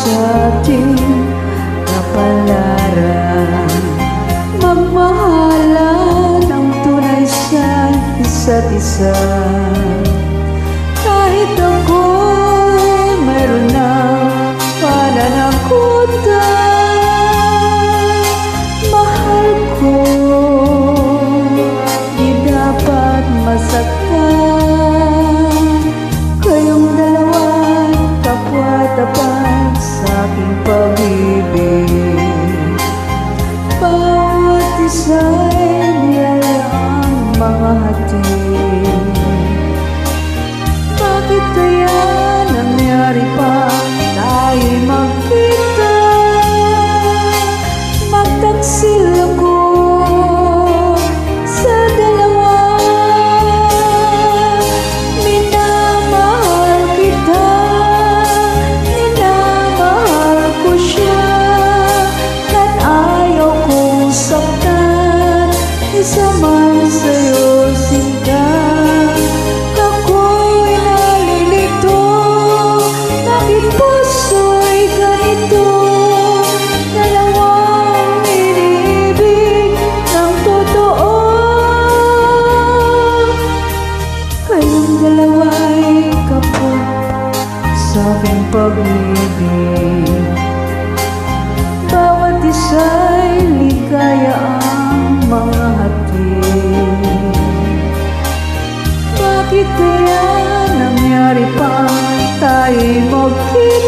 sa ating kapalaran. Magmahalan ng tunay sa isa't isa. Kahit ako'y mayroon na pananakutan, mahal ko, di dapat masaktan. Kayong dalawa'y kapwa-tapat sa aking pag-ibig. Bawat isa'y nilalang mga hatid. Bakit kaya nangyari pa tayo'y magkita? Magtaksil ako sa dalawa. Minamahal kita, minamahal ko siya, at ayaw kong saktan isa man sa'yo sinta. Ako'y nalilito, bakit puso'y ganito? Dalawang iniibig ng totoo. Kayong dalawa'y kapwa sa aking pag-ibig. Bawat isa'y ligaya ang mga hatid. Bakit kaya nangyari pa tayo'y magkita?